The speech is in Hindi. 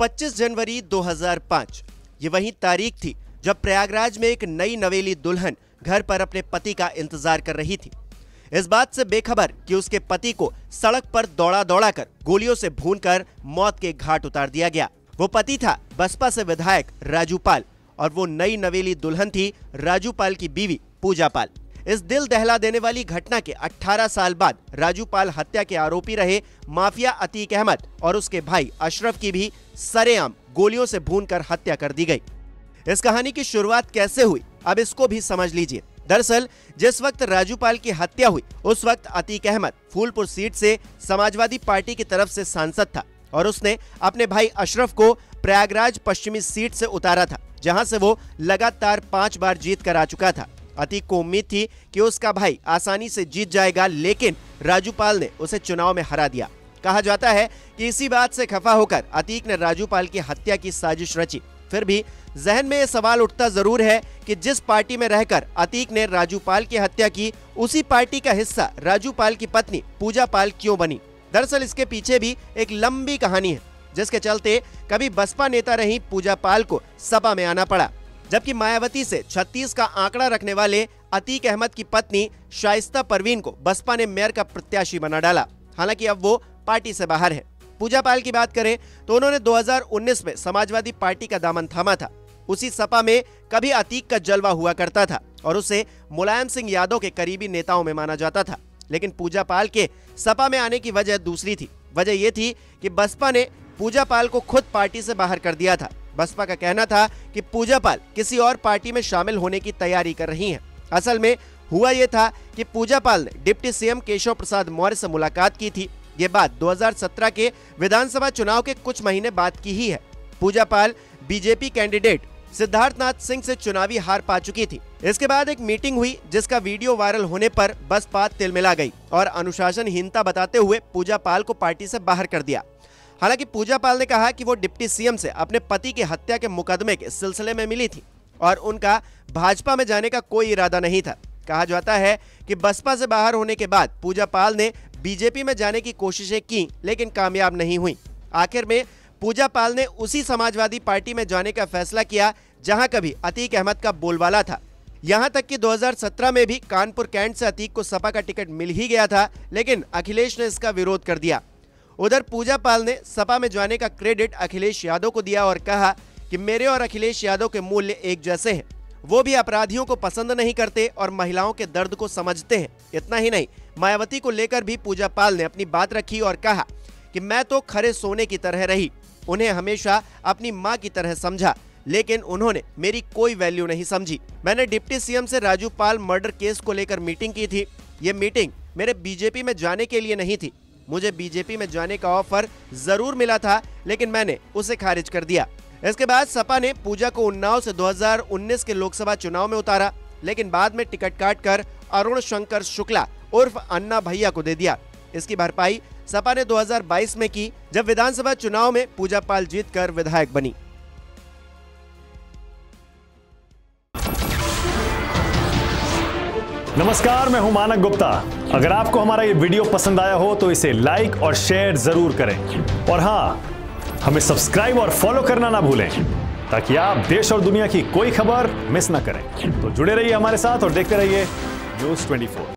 25 जनवरी 2005 ये वही तारीख थी जब प्रयागराज में एक नई नवेली दुल्हन घर पर अपने पति का इंतजार कर रही थी। इस बात से बेखबर कि उसके पति को सड़क पर दौड़ा दौड़ा कर गोलियों से भूनकर मौत के घाट उतार दिया गया। वो पति था बसपा से विधायक राजू पाल और वो नई नवेली दुल्हन थी राजू पाल की बीवी पूजा पाल। इस दिल दहला देने वाली घटना के 18 साल बाद राजू पाल हत्या के आरोपी रहे माफिया अतीक अहमद और उसके भाई अशरफ की भी सरेआम गोलियों से भूनकर हत्या कर दी गई। इस कहानी की शुरुआत कैसे हुई अब इसको भी समझ लीजिए। दरअसल जिस वक्त राजू पाल की हत्या हुई उस वक्त अतीक अहमद फूलपुर सीट से समाजवादी पार्टी की तरफ से सांसद था और उसने अपने भाई अशरफ को प्रयागराज पश्चिमी सीट से उतारा था, जहां से वो लगातार 5 बार जीत कर आ चुका था। अतीक को उम्मीद थी कि उसका भाई आसानी से जीत जाएगा, लेकिन राजू पाल ने उसे चुनाव में हरा दिया। कहा जाता है कि इसी बात से खफा होकर अतीक ने राजू पाल की हत्या की साजिश रची। फिर भी जहन में यह सवाल उठता जरूर है कि जिस पार्टी में रहकर अतीक ने राजू पाल की हत्या की, उसी पार्टी का हिस्सा राजू पाल की पत्नी पूजा पाल क्यों बनी। दरअसल इसके पीछे भी एक लंबी कहानी है, जिसके चलते कभी बसपा नेता रही पूजा पाल को सपा में आना पड़ा, जबकि मायावती से 36 का आंकड़ा रखने वाले अतीक अहमद की पत्नी शाइस्ता परवीन को बसपा ने मेयर का प्रत्याशी बना डाला। हालांकि अब वो पार्टी से बाहर है। पूजा पाल की बात करें तो उन्होंने 2019 में समाजवादी पार्टी का दामन थामा था। उसी सपा में कभी अतीक का जलवा हुआ करता था और उसे मुलायम सिंह यादव के करीबी नेताओं में माना जाता था। लेकिन पूजा पाल के सपा में आने की वजह दूसरी थी। वजह यह थी कि बसपा ने पूजा पाल को खुद पार्टी से बाहर कर दिया था। बसपा का कहना था कि पूजा पाल किसी और पार्टी में शामिल होने की तैयारी कर रही हैं। असल में हुआ यह था कि पूजा पाल ने डिप्टी सीएम केशव प्रसाद मौर्य से मुलाकात की थी। ये बात 2017 के विधानसभा चुनाव के कुछ महीने बाद की ही है। पूजा पाल बीजेपी कैंडिडेट सिद्धार्थनाथ सिंह से चुनावी हार पा चुकी थी। इसके बाद एक मीटिंग हुई जिसका वीडियो वायरल होने पर बसपा तिलमिला गई और अनुशासनहीनता बताते हुए पूजा पाल को पार्टी से बाहर कर दिया। हालांकि पूजा पाल ने कहा कि वो डिप्टी सीएम से अपने पति की हत्या के मुकदमे के सिलसिले में मिली थी और उनका भाजपा में जाने का कोई इरादा नहीं था। कहा जाता है कि बसपा से बाहर होने के बाद पूजा पाल ने बीजेपी में जाने की कोशिशें की, लेकिन कामयाब नहीं हुई। आखिर में पूजा पाल ने उसी समाजवादी पार्टी में जाने का फैसला किया जहां कभी अतीक अहमद का बोलबाला था। यहां तक कि 2017 में भी कानपुर कैंट से अतीक को सपा का टिकट मिल ही गया था, लेकिन अखिलेश ने इसका विरोध कर दिया। उधर पूजा पाल ने सपा में जाने का क्रेडिट अखिलेश यादव को दिया और कहा कि मेरे और अखिलेश यादव के मूल्य एक जैसे हैं। वो भी अपराधियों को पसंद नहीं करते और महिलाओं के दर्द को समझते हैं। इतना ही नहीं, मायावती को लेकर भी पूजा पाल ने अपनी बात रखी और कहा कि मैं तो खरे सोने की तरह रही, उन्हें हमेशा अपनी माँ की तरह समझा, लेकिन उन्होंने मेरी कोई वैल्यू नहीं समझी। मैंने डिप्टी सीएम से राजू पाल मर्डर केस को लेकर मीटिंग की थी। ये मीटिंग मेरे बीजेपी में जाने के लिए नहीं थी। मुझे बीजेपी में जाने का ऑफर जरूर मिला था, लेकिन मैंने उसे खारिज कर दिया। इसके बाद सपा ने पूजा को उन्नाव से 2019 के लोकसभा चुनाव में उतारा, लेकिन बाद में टिकट काटकर अरुण शंकर शुक्ला उर्फ अन्ना भैया को दे दिया। इसकी भरपाई सपा ने 2022 में की, जब विधानसभा चुनाव में पूजा पाल जीतकर विधायक बनी। नमस्कार, मैं हूं मानक गुप्ता। अगर आपको हमारा ये वीडियो पसंद आया हो तो इसे लाइक और शेयर जरूर करें और हाँ, हमें सब्सक्राइब और फॉलो करना ना भूलें ताकि आप देश और दुनिया की कोई खबर मिस ना करें। तो जुड़े रहिए हमारे साथ और देखते रहिए न्यूज़ 24।